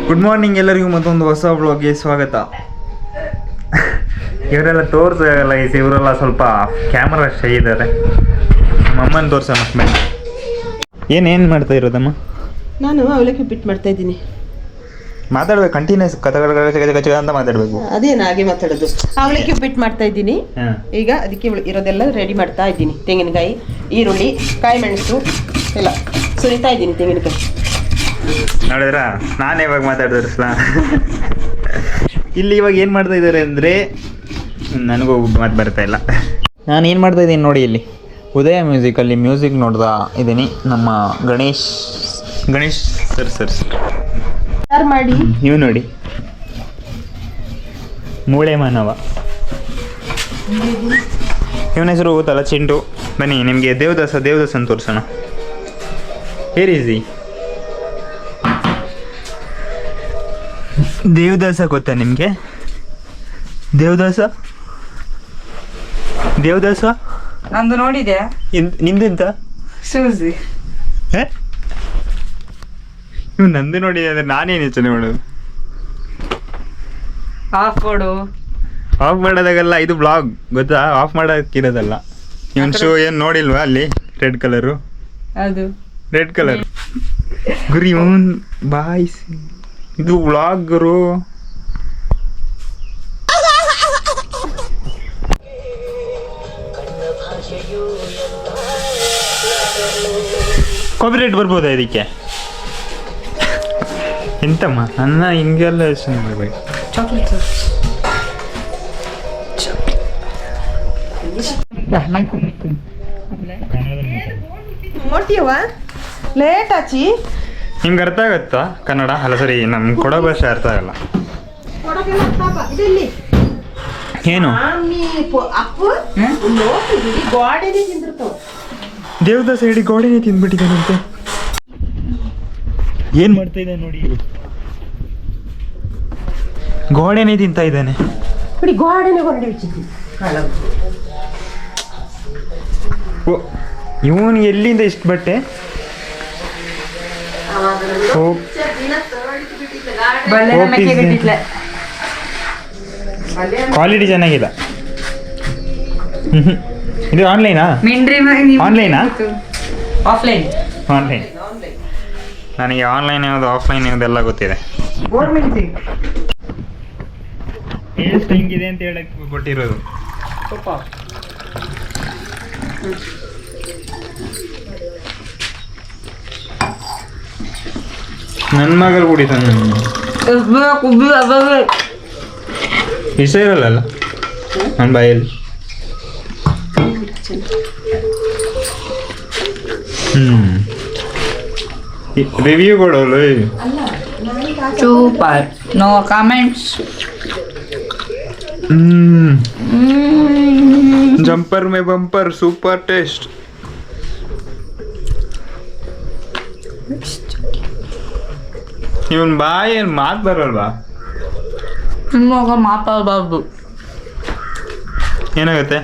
Good morning ಎಲ್ಲರಿಗೂ ಮತ್ತೊಂದು ಹೊಸ ಬ್ಲಾಗ್ಗೆ ಸ್ವಾಗತ. ಇವರೆಲ್ಲ ತೋರಿಸಲ್ಲ, ಇವರೆಲ್ಲ ಸ್ವಲ್ಪ ಕ್ಯಾಮರಾ ಶೈ ಇದ್ದಾರೆ. ಅಮ್ಮನ ತೋರ್ಸಮ್ಮ ಬನ್ನಿ. ಏನೇನು ಮಾಡ್ತಾ ಇರೋದಮ್ಮ? ನಾನು ಅವಲಕ್ಕಿ ಉಪ್ಪಿಟ್ಟು ಮಾಡ್ತಾ ಇದ್ದೀನಿ. ಮಾತಾಡ್ಬೇಕು, ಕಂಟಿನ್ಯೂಸ್ ಕಚ ಅಂತ ಮಾತಾಡಬೇಕು. ಅದೇನು ಹಾಗೆ ಮಾತಾಡೋದು. ಅವಲಕ್ಕಿ ಉಪ್ಪಿಟ್ಟು ಮಾಡ್ತಾ ಇದ್ದೀನಿ. ಈಗ ಅದಕ್ಕೆ ಇರೋದೆಲ್ಲ ರೆಡಿ ಮಾಡ್ತಾ ಇದ್ದೀನಿ. ತೆಂಗಿನಕಾಯಿ, ಈರುಳ್ಳಿ, ಕಾಯಿ ಮೆಣಸು ಎಲ್ಲ ಸುರಿತಾ ಇದ್ದೀನಿ. ತೆಂಗಿನಕಾಯಿ ನೋಡಿದ್ರ ನಾನು ಇವಾಗ ಮಾತಾಡಿದ್ರಲ್ಲ. ಇಲ್ಲಿ ಇವಾಗ ಏನು ಮಾಡ್ತಾ ಇದ್ದಾರೆ ಅಂದರೆ ನನಗೂ ಮಾತು ಬರ್ತಾ ಇಲ್ಲ. ನಾನು ಏನು ಮಾಡ್ತಾ ಇದ್ದೀನಿ ನೋಡಿ, ಇಲ್ಲಿ ಉದಯ ಮ್ಯೂಸಿಕಲ್ಲಿ ಮ್ಯೂಸಿಕ್ ನೋಡ್ತಾ ಇದ್ದೀನಿ. ನಮ್ಮ ಗಣೇಶ್ ಸರ್ ಮಾಡಿ ನೀವು ನೋಡಿ, ಮೂಳೆ ಮಾನವ. ಇವನ ಹೆಸರು ತಲಚಿಂಟು. ಬನ್ನಿ ನಿಮಗೆ ದೇವದಾಸ ಅಂತ ತೋರಿಸೋಣ. Hair easy. ದೇವದಾಸ ಗೊತ್ತಾ ನಿಮಗೆ? ದೇವದಾಸ ನಂದು ನೋಡಿದೆ. ನಿಂದೆಂತ ಸೂಜಿ ಇವ್ ನಂದು ನೋಡಿದೆ ಅಂದ್ರೆ ನಾನೇನು ಯೋಚನೆ ಮಾಡೋದು? ಆಫ್ ಕೊಡು. ಆಫ್ ಮಾಡೋದಾಗಲ್ಲ, ಇದು ಬ್ಲಾಗ್ ಗೊತ್ತಾ, ಆಫ್ ಮಾಡೋಕ್ಕಿರೋದಲ್ಲ. ಇವನ್ ಶೋ ಏನು ನೋಡಿಲ್ವಾ ಅಲ್ಲಿ? ರೆಡ್ ಕಲರು, ಅದು ರೆಡ್ ಕಲರ್ ಗುರಿ ಇವನ್ ಬಾಯ್ಸ್. ಇದು ವ್ಲಾಗ್ ಗುರು. ಕಾಪಿರೈಟ್ ಬರ್ಬೋದಾ ಇದಕ್ಕೆ? ಎಂತಮ್ಮ ನನ್ನ ಹಿಂಗೆಲ್ಲ ಯೋಚನೆ ಮಾಡ್ಬೇಕು. ಚಾಕ್ಲೇಟ್ ಮೋಟಿಯವ ಲೇಟ್ ಆಚಿ. ನಿಮ್ಗೆ ಅರ್ಥ ಆಗತ್ತಾ ಕನ್ನಡ? ಅಲ್ಲ ಸರಿ, ನಮ್ಗೆ ಕೊಡೋ ಭಾಷೆ ಅರ್ಥ ಆಗಲ್ಲ. ಏನು ದೇವದಾಸ ಹೇಳಿ ಗೋಡೆನೇ ತಿಂದ್ಬಿಟ್ಟಿದ್ದಾನಂತೆ. ಏನ್ ಮಾಡ್ತಾ ಇದ್ದಾನೆ ನೋಡಿ, ಗೋಡೆನೇ ತಿಂತಾ ಇದ್ದಾನೆ. ಇವನು ಎಲ್ಲಿಂದ ಇಷ್ಟು ಬಟ್ಟೆ? ಕ್ವಾಲಿಟಿ ಚೆನ್ನಾಗಿಲ್ಲ. ಇದು ಆನ್ಲೈನಾ? ಆಫ್ಲೈನ್. ನನಗೆ ಆನ್ಲೈನ್ ಯಾವುದು ಆಫ್ಲೈನ್ ಯಾವುದು ಎಲ್ಲ ಗೊತ್ತಿದೆ. ಎಷ್ಟು ಹಿಂಗಿದೆ ಅಂತ ಹೇಳಕ್ಕೆ ಕೊಟ್ಟಿರೋದು. ನನ್ನ ಮಗಳು ಕುಡಿತಾನೆ. ಇಷ್ಟ ಇರಲ್ಲ ನನ್ನ ಬಾಯಲ್ಲಿ. ರಿವ್ಯೂ ಕೊಡೋಲ್ಲ. Super, no comments. ಜಂಪರ್ ಮೇ ಬಂಪರ್, ಸೂಪರ್ ಟೇಸ್ಟ್. ಇವನ್ ಬಾಯಿ ಏನು ಮಾತು ಬರಲ್ವಾ? ನಿಮ್ಮಾಗ ಮಾತಾಡಬಾರ್ದು. ಏನಾಗುತ್ತೆ?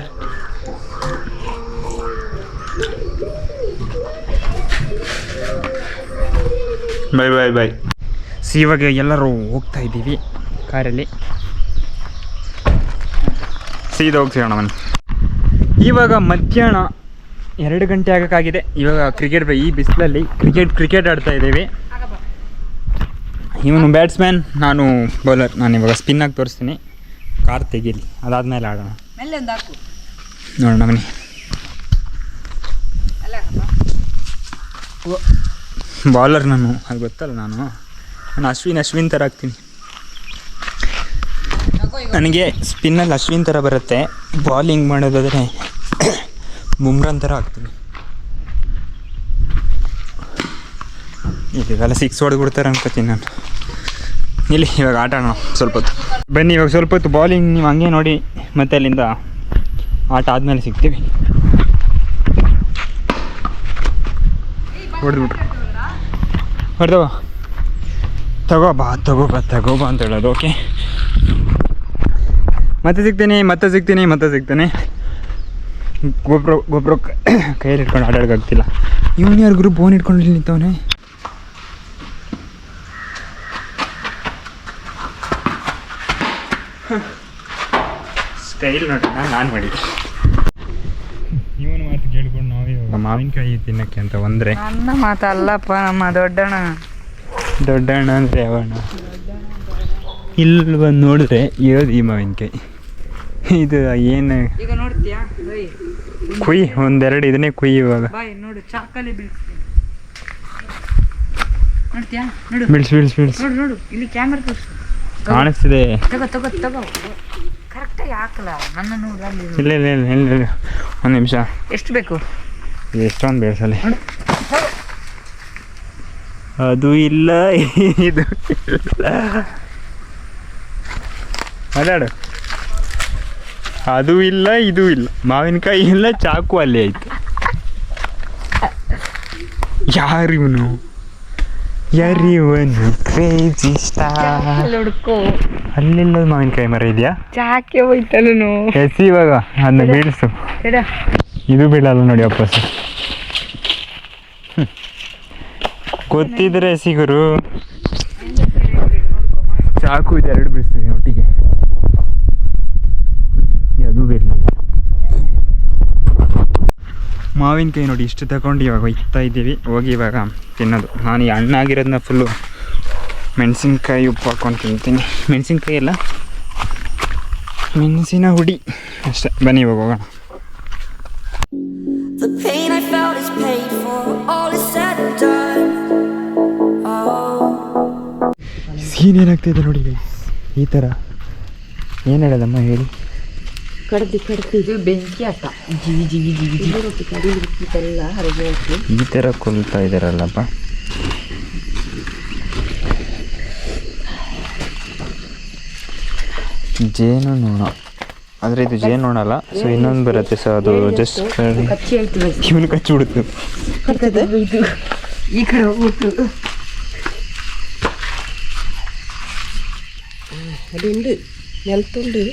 ಬೈ. ಇವಾಗ ಎಲ್ಲರೂ ಹೋಗ್ತಾ ಇದ್ದೀವಿ ಕಾರಲ್ಲಿ. ಸೀದಾ ಹೋಗ್ತೀವಣ್ಣ ಬನ್ನಿ. ಇವಾಗ ಮಧ್ಯಾಹ್ನ 2 ಗಂಟೆ ಆಗೋಕ್ಕಾಗಿದೆ. ಇವಾಗ ಕ್ರಿಕೆಟ್, ಈ ಬಿಸಿಲಲ್ಲಿ ಕ್ರಿಕೆಟ್ ಆಡ್ತಾ ಇದ್ದೀವಿ. ಇವನು ಬ್ಯಾಟ್ಸ್ಮ್ಯಾನ್, ನಾನು ಬೌಲರ್. ನಾನು ಇವಾಗ ಸ್ಪಿನ್ನಾಗಿ ತೋರಿಸ್ತೀನಿ. ಕಾರ್ ತೆಗೀಲಿ, ಅದಾದಮೇಲೆ ಆಡೋಣ. ನೋಡೋಣ ಬನ್ನಿ. ಬೌಲರ್ ನಾನು, ಅದು ಗೊತ್ತಲ್ಲ. ನಾನು ಅಶ್ವಿನ್ ಥರ ಆಗ್ತೀನಿ. ನನಗೆ ಸ್ಪಿನ್ನಲ್ಲಿ ಅಶ್ವಿನ್ ಥರ ಬರುತ್ತೆ. ಬಾಲಿಂಗ್ ಮಾಡೋದಾದರೆ ಬುಮ್ರಾನ್ ಥರ ಆಗ್ತೀನಿ. ಇದೆಲ್ಲ 6 ಹೊಡೆದ್ಬಿಡ್ತಾರೆ ಅನ್ಕೋತೀನಿ ನಾನು. ಇಲ್ಲಿ ಇವಾಗ ಆಟ ಆಡೋಣ ಸ್ವಲ್ಪ ಹೊತ್ತು. ಬನ್ನಿ ಇವಾಗ ಸ್ವಲ್ಪ ಹೊತ್ತು ಬಾಲಿಂಗ್ ನೀವು ಹಂಗೆ ನೋಡಿ, ಮತ್ತೆ ಅಲ್ಲಿಂದ ಆಟ ಆದಮೇಲೆ ಸಿಗ್ತೀವಿ. ಹೊಡೆದವ ತಗೋಬಾ ಅಂತ ಹೇಳೋದು. ಓಕೆ, ಮತ್ತೆ ಸಿಗ್ತೀನಿ. ಗೊಬ್ಬರ ಕೈಯಲ್ಲಿ ಇಟ್ಕೊಂಡು ಆಡೋಕ್ಕಾಗ್ತಿಲ್ಲ. ಇವನು ಯಾರು ಗ್ರೂಪ್ ಫೋನ್ ಇಟ್ಕೊಂಡು ನಿಂತವನೇ. ಸ್ಟೈಲ್ ನೋಡಿ ನಾನು ಮಾಡಿದ್ದೆ. ಇವನು ಮಾತು ಕೇಳ್ಕೊಂಡು ನಾವು ಇವಾಗ ಮಾವಿನಕಾಯಿ ತಿನ್ನಕ್ಕೆ ಅಂತ ಬಂದರೆ ನನ್ನ ಮಾತಲ್ಲಪ್ಪ, ನಮ್ಮ ದೊಡ್ಡಣ್ಣ. ದೊಡ್ಡಣ್ಣ ಅಂದರೆ ಯಾವಣ್ಣ? ಇಲ್ಲಿ ಬಂದು ನೋಡಿದ್ರೆ ಇರೋದು ಈ ಮಾವಿನಕಾಯಿ. ಇದು ಏನು ಈಗ ನೋಡ್ತೀಯಾ? ಕುಯ್ ಒಂದೆರಡು ಇದನ್ನೇ ಕುಯ್ ಇವಾಗ. ಬಾಯ್ ನೋಡು, ಚಾಕಲ್ಲಿ ಬೀಳ್ಸ್ತೀನಿ. ನೋಡ್ತೀಯಾ? ನೋಡು ಬಿಡ್ಸು ನೋಡು ನೋಡು, ಇಲ್ಲಿ ಕ್ಯಾಮ್ರಾ ತೋರಿಸು. ಕಾಣಿಸ್ತಿದೆ. ತಗೋ ಕರೆಕ್ಟಾಗಿ ಹಾಕಲ್ಲ. ನನ್ನ ನೋಡು ಅಲ್ಲಿ. ಇಲ್ಲ ಒಂದು ನಿಮಿಷ. ಎಷ್ಟು ಬೇಕು? ಎಷ್ಟೊಂದು ಬೇಸಲೆ. ಅದು ಇಲ್ಲ ಇದು ಇಲ್ಲ. ಮಾತಾಡು. ಅದು ಇಲ್ಲ ಇದು ಇಲ್ಲ. ಮಾವಿನಕಾಯಿ ಇಲ್ಲ, ಚಾಕು ಅಲ್ಲಿ ಆಯ್ತು. ಯಾರಿವನು ಕ್ರೇಜಿ ಸ್ಟಾರ್. ಹುಡ್ಕೋ, ಅಲ್ಲೆಲ್ಲ ಮಾವಿನಕಾಯಿ ಮರ ಇದೆಯಾ? ಚಾಕೆ ಹೋಯ್ತಲ್ಲೂ. ಎಸಿ ಇವಾಗ ಅದನ್ನ ಬೀಳಿಸು. ಇದು ಬೀಳಲ್ಲ ನೋಡಿ ವಾಪಸ್. ಗೊತ್ತಿದ್ರೆ ಸಿಗುರು. ಚಾಕು ಇದು ಎರಡು ಬೀಳಿಸ್ತೀನಿ ಒಟ್ಟಿಗೆ. ಅದು ಬೀಳಲಿ. ಮಾವಿನಕಾಯಿ ನೋಡಿ ಇಷ್ಟು ತಗೊಂಡು ಇವಾಗ ಒಯ್ತಾ ಇದ್ದೀವಿ. ಹೋಗಿ ಇವಾಗ ತಿನ್ನೋದು. ನಾನು ಈ ಹಣ್ಣಾಗಿರೋದನ್ನ ಫುಲ್ಲು ಮೆಣಸಿನ್ಕಾಯಿ ಉಪ್ಪು ಹಾಕ್ಕೊಂಡು ತಿಂತೀನಿ. ಮೆಣಸಿನ್ಕಾಯಿ ಎಲ್ಲ ಮೆಣಸಿನ ಹುಡಿ ಅಷ್ಟೇ. ಬನ್ನಿ ಇವಾಗ ಹೋಗೋಣ. The pain I felt is paid for, all is said and done. Oh. Scene ಏನಾಗ್ತಿದೆ ನೋಡಿ ಗೈಸ್. ಈ ಥರ ಏನು ಹೇಳೋದಮ್ಮ ಹೇಳಿ. ಕಡ್ದಿ ಇದು ಬೆಂಕಿ ಆಟ. ಜಿಗಿ ಎಲ್ಲ ಹರಗೆ ಹಾಕಿ ಈ ಥರ ಕೊಲ್ತಾ ಇದ್ದಾರಲ್ಲಪ್ಪ. ಜೇನು ನೋಣ ಆದರೆ ಇದು ಜೇನು ನೋಣಲ್ಲ. ಸೊ ಇನ್ನೊಂದು ಬರುತ್ತೆ. ಸೊ ಅದು ಜಸ್ಟ್ ಕಚ್ಚಿ ಆಯ್ತು. ಇವನು ಕಚ್ಚಿ ಬಿಡುತ್ತೆ. ಇದು ಈ ಕಡೆ ಹೋಗ್ಬಿಟ್ಟು അതുണ്ട് നിലത്തുണ്ട്.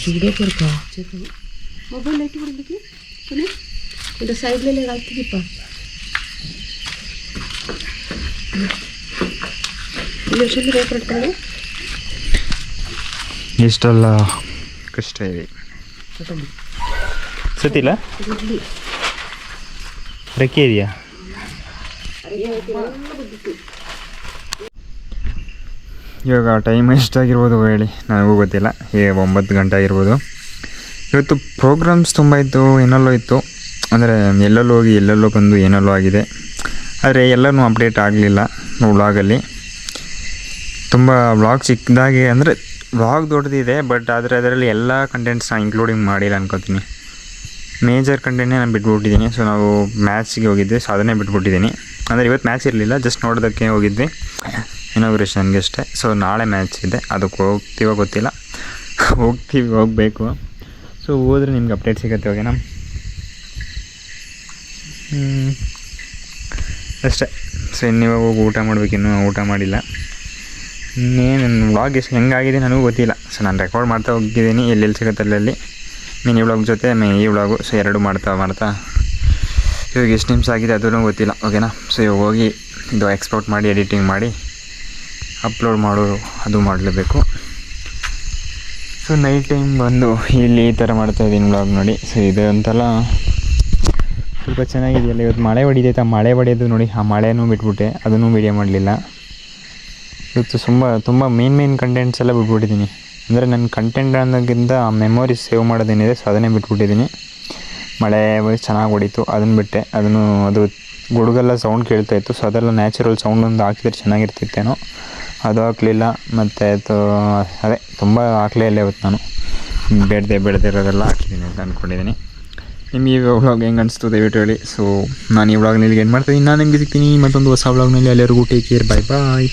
ചൂടൊക്കെ എടുക്കാം. മൊബൈൽ ലൈറ്റ് കൊടുത്തേക്ക് പിന്നെ എൻ്റെ സൈഡിലല്ലേ കളിത്തിരിപ്പാ. ലക്ഷം പേപ്പർ എടുത്താൽ ಇಷ್ಟೆಲ್ಲ ಕಷ್ಟ ಇದೆ. ಸತಿಲ್ಲ ರೆಕ್ಕೆ ಇದೆಯಾ? ಇವಾಗ ಟೈಮ್ ಎಷ್ಟಾಗಿರ್ಬೋದು ಹೇಳಿ, ನನಗೂ ಗೊತ್ತಿಲ್ಲ. 9 ಗಂಟೆ ಆಗಿರ್ಬೋದು. ಇವತ್ತು ಪ್ರೋಗ್ರಾಮ್ಸ್ ತುಂಬ ಇತ್ತು, ಏನಲ್ಲೋ ಇತ್ತು. ಅಂದರೆ ಎಲ್ಲೆಲ್ಲೋ ಹೋಗಿ ಎಲ್ಲೆಲ್ಲೋ ಬಂದು ಏನೆಲ್ಲೋ ಆಗಿದೆ. ಆದರೆ ಎಲ್ಲನೂ ಅಪ್ಡೇಟ್ ಆಗಲಿಲ್ಲ ವ್ಲಾಗಲ್ಲಿ. ತುಂಬ ವ್ಲಾಗ್ ಚಿಕ್ಕದಾಗಿ, ಅಂದರೆ ವ್ಲಾಗ್ ದೊಡ್ಡದಿದೆ, ಬಟ್ ಆದರೆ ಅದರಲ್ಲಿ ಎಲ್ಲ ಕಂಟೆಂಟ್ಸ್ನ ಇನ್ಕ್ಲೂಡಿಂಗ್ ಮಾಡಿಲ್ಲ ಅನ್ಕೋತೀನಿ. ಮೇಜರ್ ಕಂಟೆಂಟ್ನೇ ನಾನು ಬಿಟ್ಬಿಟ್ಟಿದ್ದೀನಿ. ಸೊ ನಾವು ಮ್ಯಾಚಿಗೆ ಹೋಗಿದ್ವಿ, ಸೊ ಅದನ್ನೇ ಬಿಟ್ಬಿಟ್ಟಿದ್ದೀನಿ. ಅಂದರೆ ಇವತ್ತು ಮ್ಯಾಚ್ ಇರಲಿಲ್ಲ, ಜಸ್ಟ್ ನೋಡೋದಕ್ಕೆ ಹೋಗಿದ್ವಿ ಇನಾಗ್ರೇಷನ್ಗೆ ಅಷ್ಟೇ. ಸೊ ನಾಳೆ ಮ್ಯಾಚ್ ಇದೆ, ಅದಕ್ಕೆ ಹೋಗ್ತೀವೋ ಗೊತ್ತಿಲ್ಲ. ಹೋಗಬೇಕು. ಸೊ ಹೋದರೆ ನಿಮ್ಗೆ ಅಪ್ಡೇಟ್ ಸಿಗುತ್ತೆ. ಓಕೆನಾ? ಅಷ್ಟೇ. ಸೊ ಇನ್ನಿವಾಗ ಹೋಗಿ ಊಟ ಮಾಡಬೇಕು. ಇನ್ನೂ ಊಟ ಮಾಡಿಲ್ಲ. ಇನ್ನೇನು ವ್ಲಾಗ್ ಎಷ್ಟು ಹೆಂಗಾಗಿದೆ ನನಗೂ ಗೊತ್ತಿಲ್ಲ. ಸೊ ನಾನು ರೆಕಾರ್ಡ್ ಮಾಡ್ತಾ ಹೋಗಿದ್ದೀನಿ, ಎಲ್ಲೆಲ್ಲಿ ಸಿಗುತ್ತೆ ಅಲ್ಲಲ್ಲಿ. ಮಿನಿ ವ್ಲಾಗ್ ಜೊತೆ ಈ ವ್ಲಾಗು. ಸೊ ಎರಡು ಮಾಡ್ತಾ ಇವಾಗ ಎಷ್ಟು ನಿಮಿಷ ಆಗಿದೆ ಅದೂ ಗೊತ್ತಿಲ್ಲ. ಓಕೆನಾ? ಸೊ ಇವಾಗ ಹೋಗಿ ಇದು ಎಕ್ಸ್ಪೋರ್ಟ್ ಮಾಡಿ ಎಡಿಟಿಂಗ್ ಮಾಡಿ ಅಪ್ಲೋಡ್ ಅದು ಮಾಡಲೇಬೇಕು. ಸೊ ನೈಟ್ ಟೈಮ್ ಬಂದು ಇಲ್ಲಿ ಈ ಥರ ಮಾಡ್ತಾಯಿದ್ದೀನಿ ವ್ಲಾಗ್ ನೋಡಿ. ಸೊ ಇದು ಅಂತೆಲ್ಲ ಸ್ವಲ್ಪ ಚೆನ್ನಾಗಿದೆಯಲ್ಲ. ಇವತ್ತು ಮಳೆ ಹೊಡಿದೈತೆ. ಆ ಮಳೆ ಹೊಡೆಯೋದು ನೋಡಿ, ಆ ಮಳೆನೂ ಬಿಟ್ಬಿಟ್ಟೆ, ಅದನ್ನು ವೀಡಿಯೋ ಮಾಡಲಿಲ್ಲ. ಇವತ್ತು ತುಂಬ ಮೇನ್ ಕಂಟೆಂಟ್ಸ್ ಎಲ್ಲ ಬಿಟ್ಬಿಟ್ಟಿದ್ದೀನಿ. ಅಂದರೆ ನನ್ನ ಕಂಟೆಂಟ್ ಅನ್ನೋಕ್ಕಿಂತ ಮೆಮೊರೀಸ್ ಸೇವ್ ಮಾಡೋದೇನಿದೆ, ಸೊ ಅದನ್ನೇ ಬಿಟ್ಬಿಟ್ಟಿದ್ದೀನಿ. ಮಳೆ ಚೆನ್ನಾಗಿ ಹೊಡಿತು, ಅದನ್ನು ಬಿಟ್ಟೆ. ಅದು ಗುಡುಗೆಲ್ಲ ಸೌಂಡ್ ಕೇಳ್ತಾಯಿತ್ತು. ಸೊ ಅದೆಲ್ಲ ನ್ಯಾಚುರಲ್ ಸೌಂಡ್ ಒಂದು ಹಾಕಿದ್ರೆ ಚೆನ್ನಾಗಿರ್ತಿತ್ತೇನೋ, ಅದು ಹಾಕಲಿಲ್ಲ. ಮತ್ತು ಅದೇ ತುಂಬ ಹಾಕಲೇ ಇಲ್ಲ ಇವತ್ತು ನಾನು. ಬೆಳೆದಿರೋದೆಲ್ಲ ಹಾಕಿದ್ದೀನಿ ಅಂತ ಅಂದ್ಕೊಂಡಿದ್ದೀನಿ. ನಿಮಗೆ ಈ ವ್ಲಾಗ್ ಹೆಂಗೆ ಅನಿಸ್ತು ದಯವಿಟ್ಟು ಹೇಳಿ. ಸೊ ನಾನು ಈ ವ್ಲಾಗ್ನಲ್ಲಿ ಏನು ಮಾಡ್ತೀನಿ, ನಾನು ನಿಮಗೆ ಸಿಗ್ತೀನಿ ಮತ್ತೊಂದು ಹೊಸ ವ್ಲಾಗ್ನಲ್ಲಿ. ಎಲ್ಲರಿಗೂ ಟೇಕ್ ಕೇರ್, ಬಾಯ್ ಬಾಯ್.